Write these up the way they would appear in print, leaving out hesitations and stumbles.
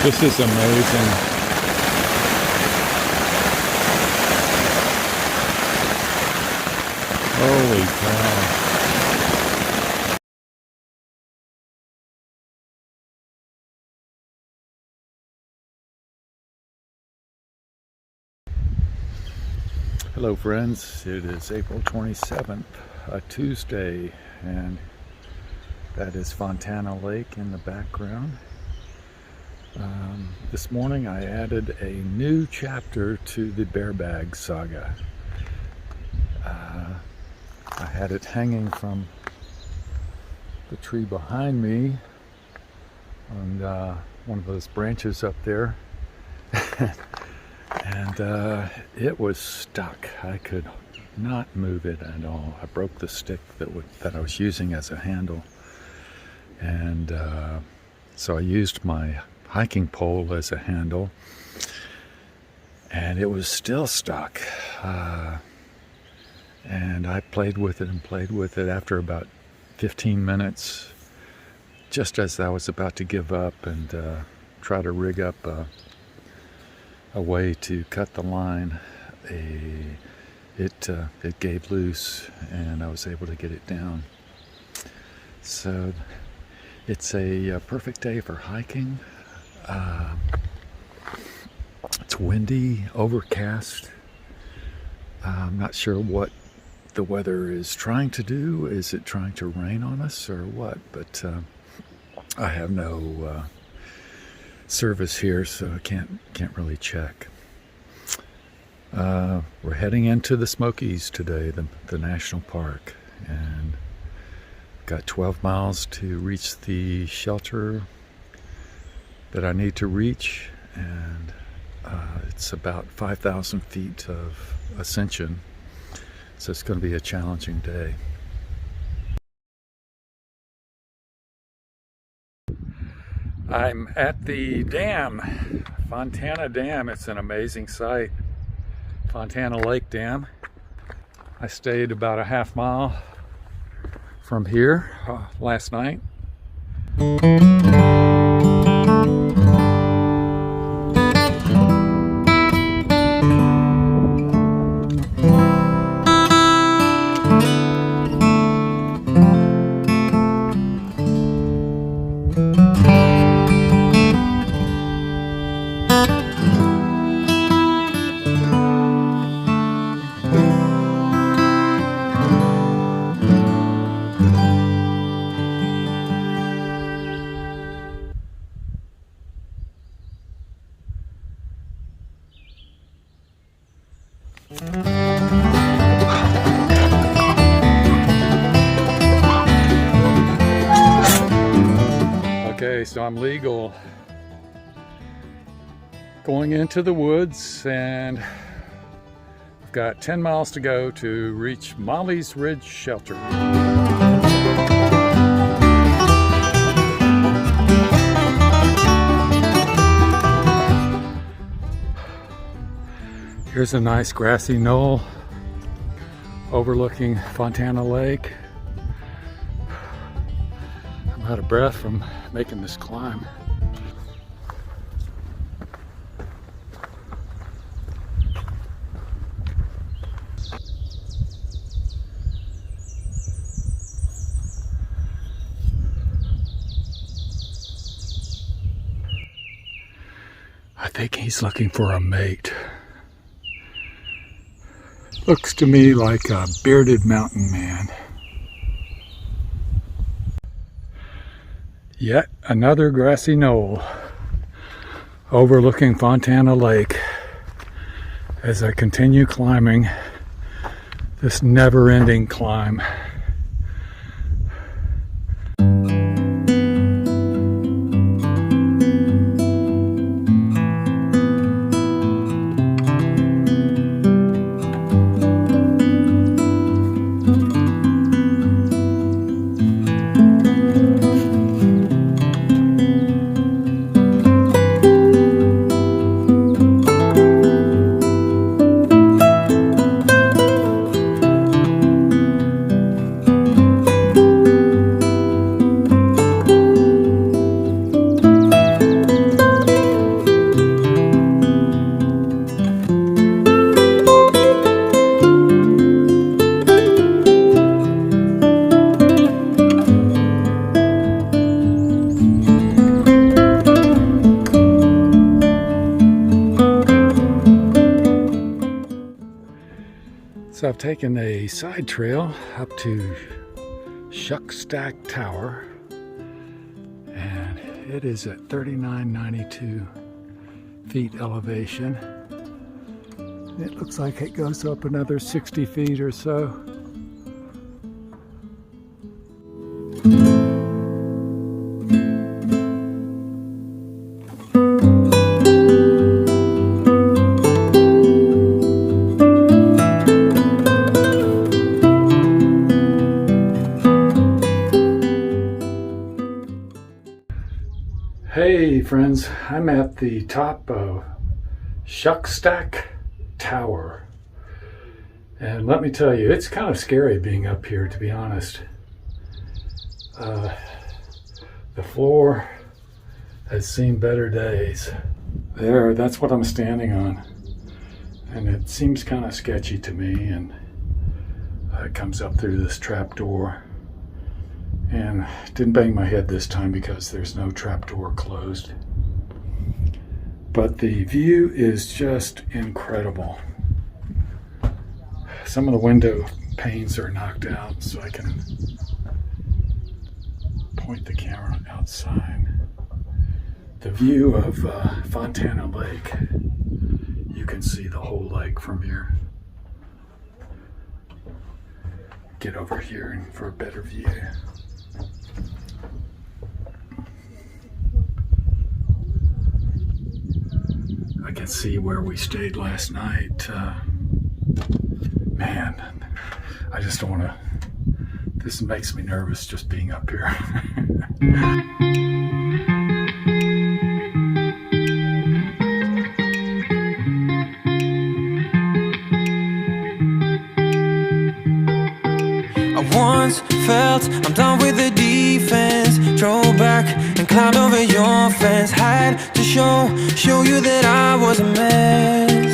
This is amazing. Holy cow. Hello friends, it is April 27th, a Tuesday, and that is Fontana Lake in the background. This morning I added a new chapter to the bear bag saga. I had it hanging from the tree behind me on one of those branches up there. And it was stuck. I could not move it at all. I broke the stick that I was using as a handle, and so I used my hiking pole as a handle, and it was still stuck. And I played with it and played with it. After about 15 minutes, just as I was about to give up and try to rig up a way to cut the line, it gave loose, and I was able to get it down. So it's a perfect day for hiking. It's windy, overcast. I'm not sure what the weather is trying to do. Is it trying to rain on us or what? But I have no service here, so I can't really check. We're heading into the Smokies today, the national park, and got 12 miles to reach the shelter that I need to reach, and it's about 5,000 feet of ascension, so it's going to be a challenging day. I'm at the dam, Fontana Dam. It's an amazing sight. Fontana Lake Dam. I stayed about a half mile from here last night. Okay, so I'm legal going into the woods, and I've got 10 miles to go to reach Molly's Ridge Shelter. Here's a nice grassy knoll overlooking Fontana Lake. I'm out of breath from making this climb. I think he's looking for a mate. Looks to me like a bearded mountain man. Yet another grassy knoll overlooking Fontana Lake as I continue climbing this never-ending climb. So I've taken a side trail up to Shuckstack Tower, and it is at 3992 feet elevation. It looks like it goes up another 60 feet or so. Hey friends, I'm at the top of Shuckstack Tower, and let me tell you, it's kind of scary being up here, to be honest. The floor has seen better days. That's what I'm standing on, and it seems kind of sketchy to me, and it comes up through this trap door. And didn't bang my head this time because there's no trapdoor closed. But the view is just incredible. Some of the window panes are knocked out, so I can point the camera outside. The view of Fontana Lake, you can see the whole lake from here. Get over here for a better view. I can see where we stayed last night. Man, I just don't want to. This makes me nervous just being up here. I once felt I'm done with the defense. Drove back and climbed over your fence. Had to show you that I was a mess.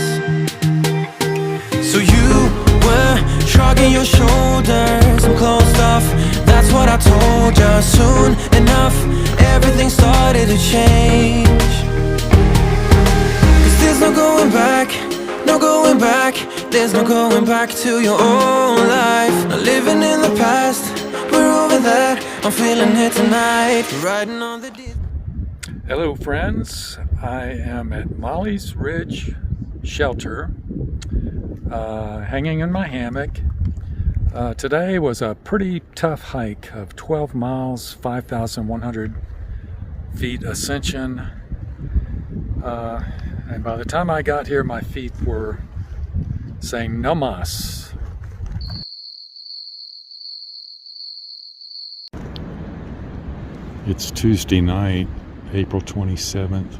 So you were shrugging your shoulders and closed off. That's what I told you. Soon enough, everything started to change. 'Cause there's no going back, no going back. There's no going back to your old life. Not living in the past, we're over that. I'm feeling it tonight, riding on the... Hello friends, I am at Molly's Ridge Shelter, hanging in my hammock. Today was a pretty tough hike of 12 miles, 5,100 feet ascension. And by the time I got here, my feet were saying no mas. It's Tuesday night, April 27th,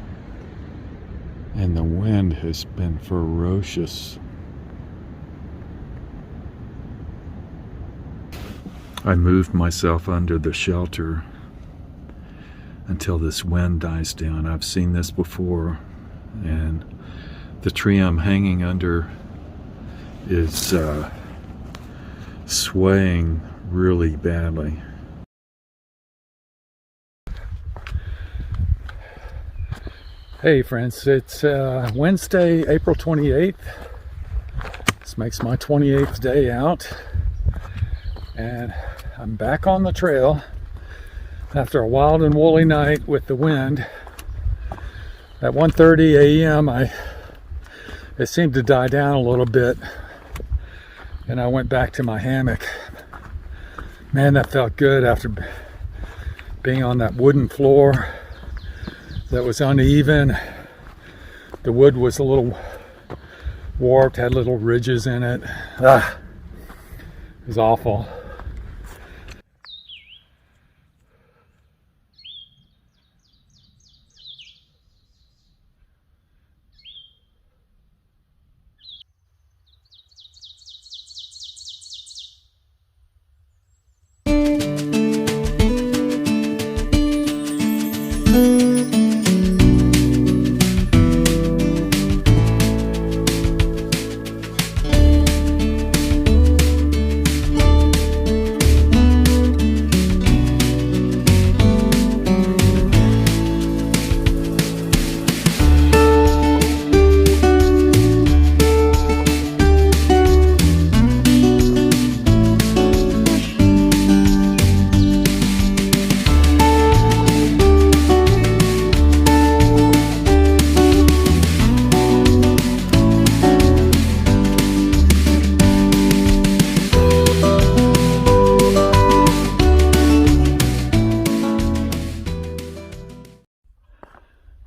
and the wind has been ferocious. I moved myself under the shelter until this wind dies down. I've seen this before, and the tree I'm hanging under is swaying really badly. Hey friends, it's Wednesday, April 28th. This makes my 28th day out, and I'm back on the trail after a wild and woolly night with the wind. At 1:30 a.m. it seemed to die down a little bit, and I went back to my hammock. Man, that felt good after being on that wooden floor that was uneven. The wood was a little warped, had little ridges in it. It was awful.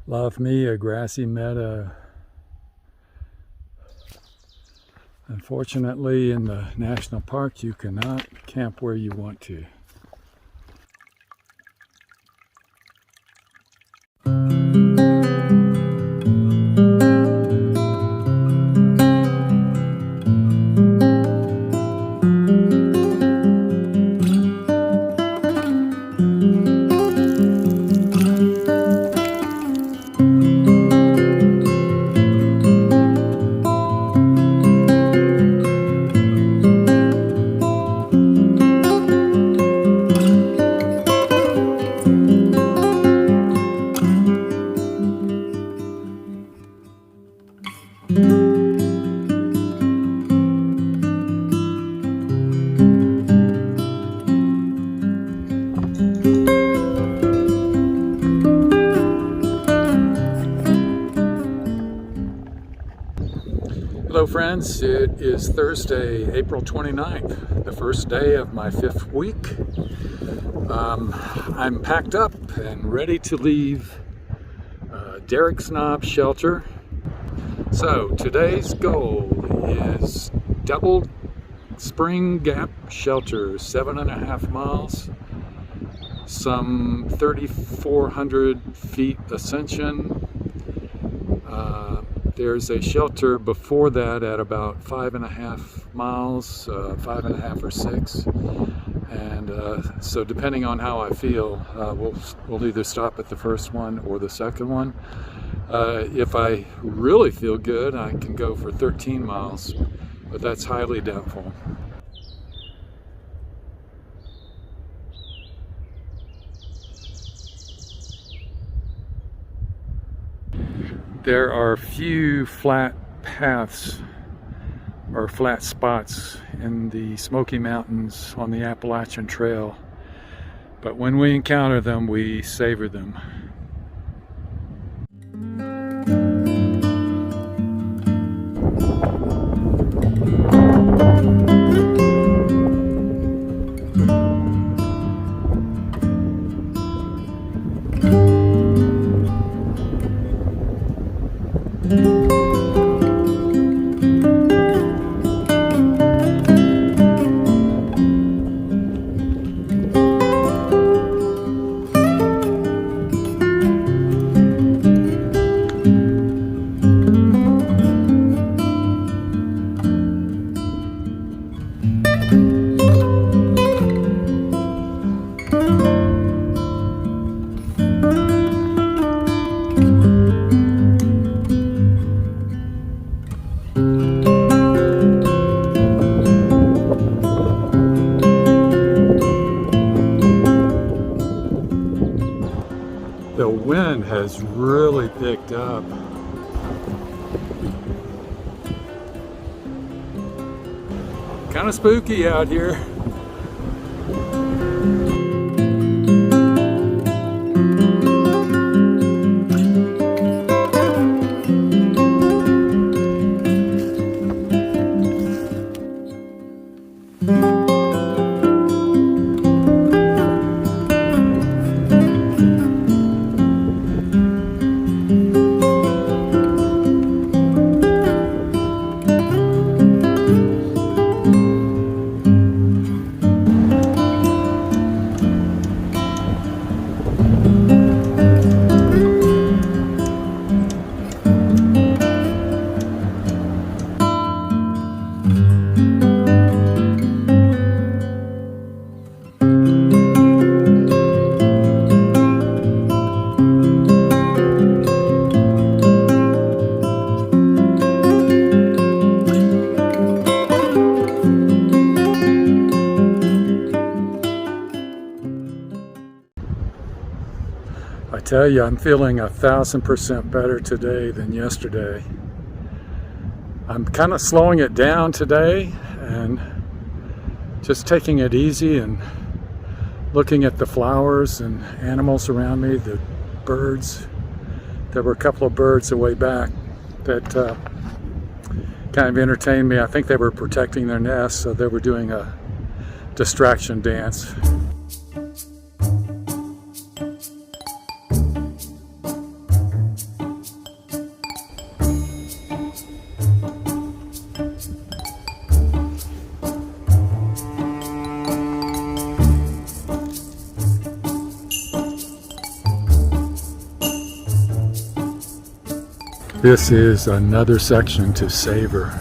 Love me a grassy meadow. Unfortunately, in the national park, you cannot camp where you want to. Hello friends, it is Thursday, April 29th, the first day of my 5th week. I'm packed up and ready to leave Derricks Knob shelter. So today's goal is double spring gap shelter, 7.5 miles, some 3,400 feet ascension. There's a shelter before that at about 5.5 miles, 5.5 or 6, and so depending on how I feel, we'll either stop at the first one or the second one. If I really feel good, I can go for 13 miles, but that's highly doubtful. There are few flat paths or flat spots in the Smoky Mountains on the Appalachian Trail, but when we encounter them, we savor them. The wind has really picked up. Kind of spooky out here. I tell you, I'm feeling 1,000% better today than yesterday. I'm kind of slowing it down today and just taking it easy and looking at the flowers and animals around me, the birds. There were a couple of birds a way back that kind of entertained me. I think they were protecting their nests, so they were doing a distraction dance. This is another section to savor.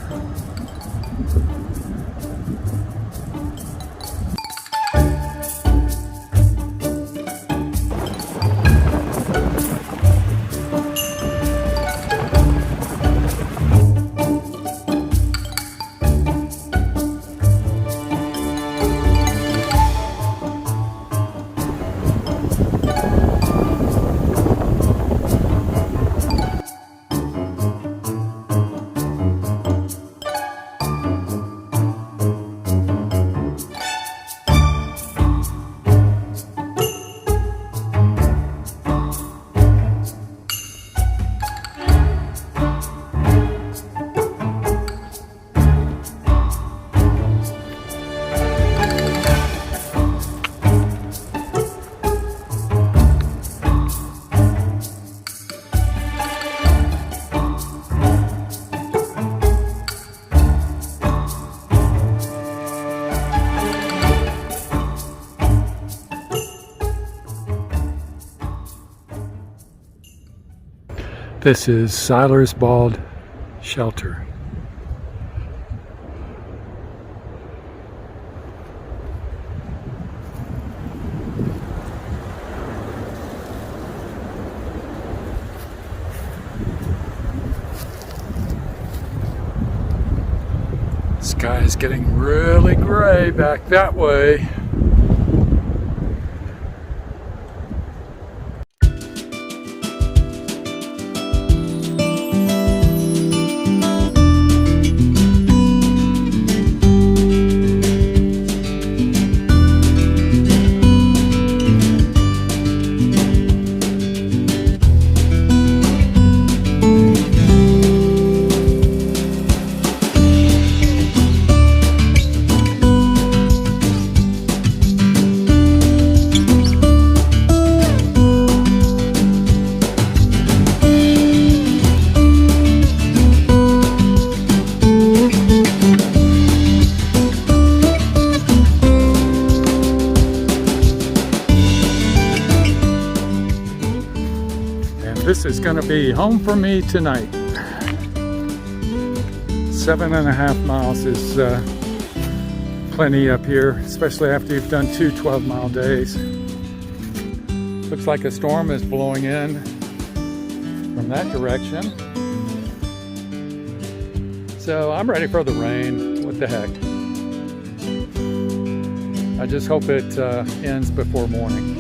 This is Seiler's Bald Shelter. Sky is getting really gray back that way. This is going to be home for me tonight. 7.5 miles is plenty up here, especially after you've done two 12-mile days. Looks like a storm is blowing in from that direction. So I'm ready for the rain. What the heck? I just hope it ends before morning.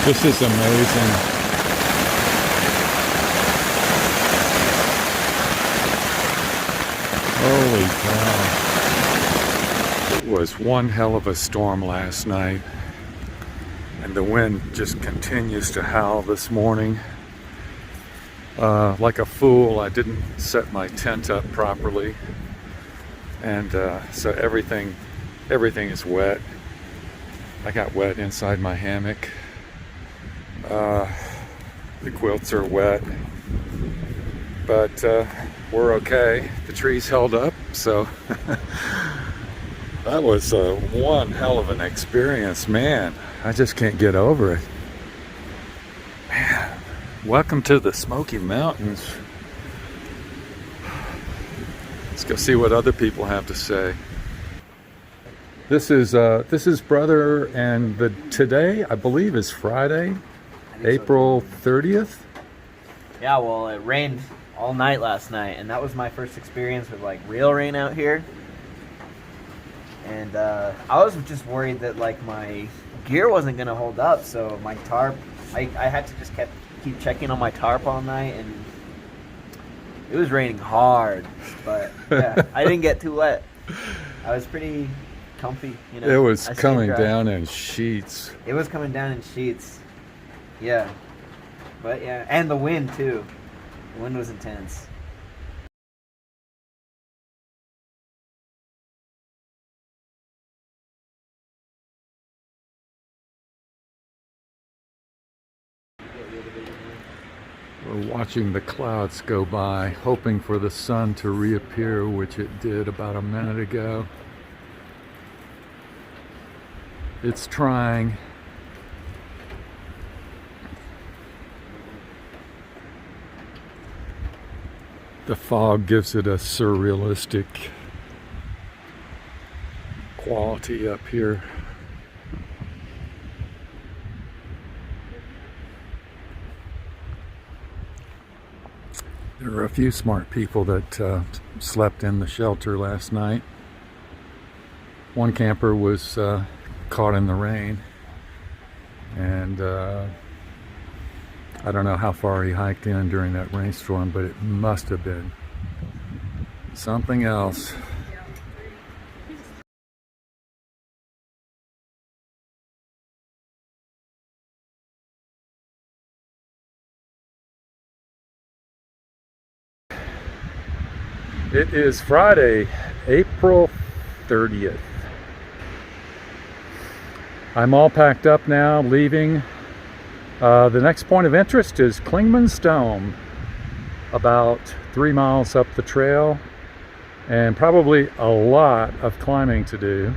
This is amazing. Holy cow. It was one hell of a storm last night. And the wind just continues to howl this morning. Like a fool, I didn't set my tent up properly. And so everything is wet. I got wet inside my hammock. The quilts are wet, but we're okay. The trees held up, so that was one hell of an experience, man. I just can't get over it. Man, welcome to the Smoky Mountains. Let's go see what other people have to say. This is brother, and today I believe is Friday. April 30th? Yeah, well, it rained all night last night, and that was my first experience with, like, real rain out here. And I was just worried that, like, my gear wasn't going to hold up, so my tarp, I had to just keep checking on my tarp all night, and it was raining hard, but, yeah, I didn't get too wet. I was pretty comfy, you know. It was coming down in sheets. It was coming down in sheets. Yeah, but yeah, and the wind too. The wind was intense. We're watching the clouds go by, hoping for the sun to reappear, which it did about a minute ago. It's trying. The fog gives it a surrealistic quality up here. There were a few smart people that slept in the shelter last night. One camper was caught in the rain, and I don't know how far he hiked in during that rainstorm, but it must have been something else. It is Friday, April 30th. I'm all packed up now, leaving. The next point of interest is Clingmans Dome, about 3 miles up the trail, and probably a lot of climbing to do.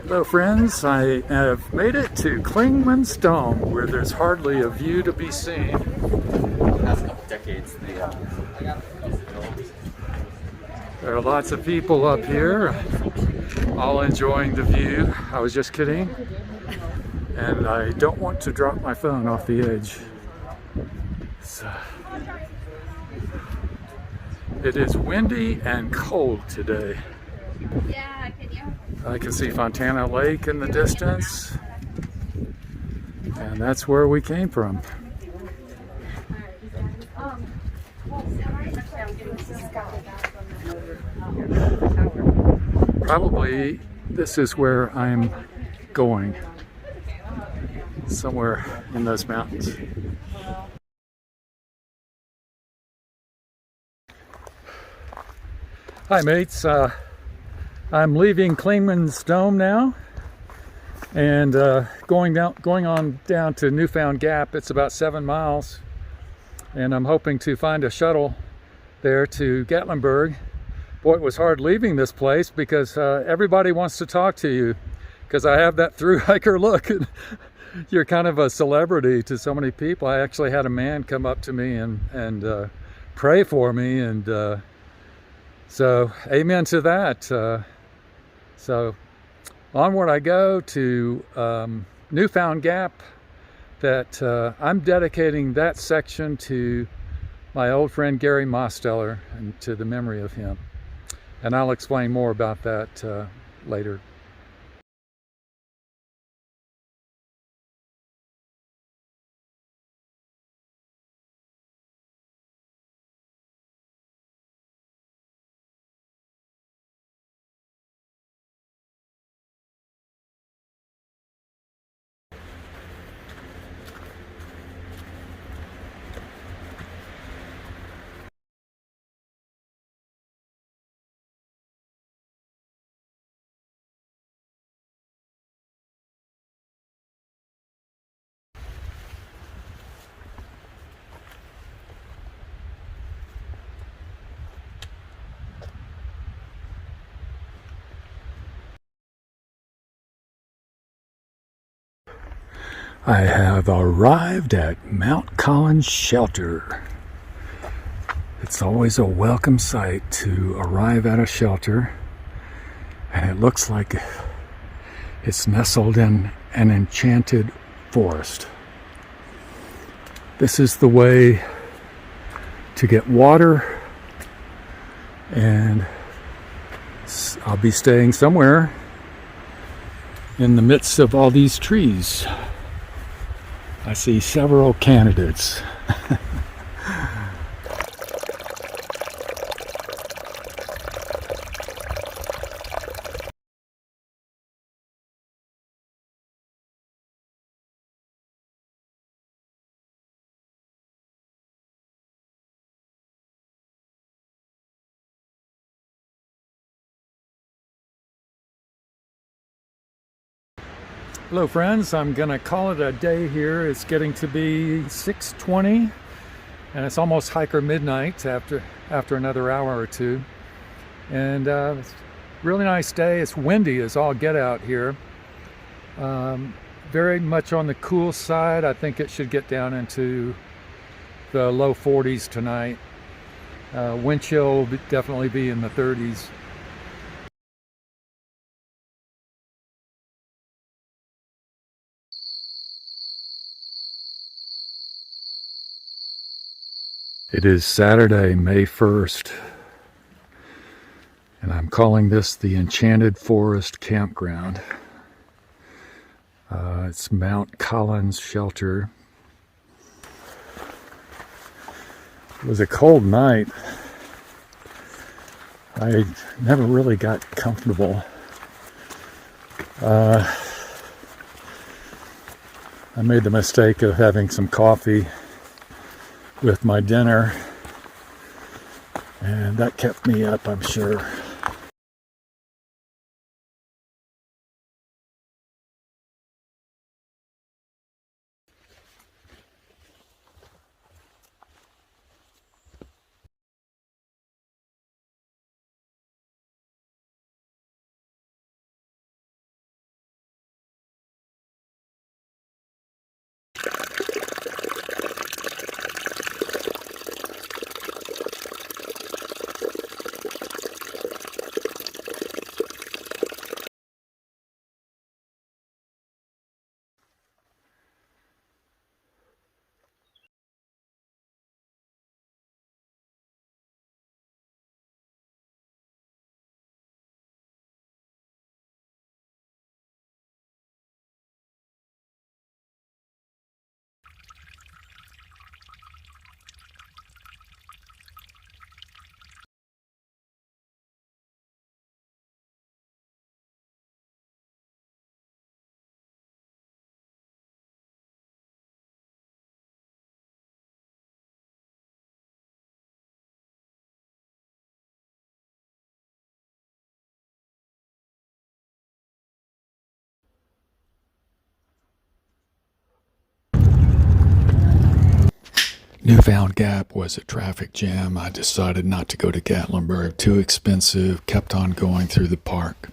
Hello friends, I have made it to Clingmans Dome, where there's hardly a view to be seen. There are lots of people up here, all enjoying the view. I was just kidding. And I don't want to drop my phone off the edge. So, it is windy and cold today. Yeah, can you? I can see Fontana Lake in the distance, and that's where we came from. Probably this is where I'm going, somewhere in those mountains. Hi mates, I'm leaving Clingmans Dome now, and going on down to Newfound Gap. It's about 7 miles, and I'm hoping to find a shuttle there to Gatlinburg. Boy, it was hard leaving this place because everybody wants to talk to you, because I have that through hiker look. And you're kind of a celebrity to so many people. I actually had a man come up to me and pray for me, and so amen to that. So onward I go to Newfound Gap. That I'm dedicating that section to my old friend Gary Mosteller, and to the memory of him. And I'll explain more about that later. I have arrived at Mount Collins Shelter. It's always a welcome sight to arrive at a shelter, and it looks like it's nestled in an enchanted forest. This is the way to get water, and I'll be staying somewhere in the midst of all these trees. I see several candidates. Hello friends, I'm gonna call it a day here. It's getting to be 6:20 and it's almost hiker midnight after another hour or two. And it's a really nice day. It's windy as all get out here. Very much on the cool side. I think it should get down into the low 40s tonight. Wind chill will definitely be in the 30s. It is Saturday, May 1st, and I'm calling this the Enchanted Forest Campground. It's Mount Collins Shelter. It was a cold night. I never really got comfortable. I made the mistake of having some coffee with my dinner, and that kept me up, I'm sure. Newfound Gap was a traffic jam. I decided not to go to Gatlinburg. Too expensive. Kept on going through the park.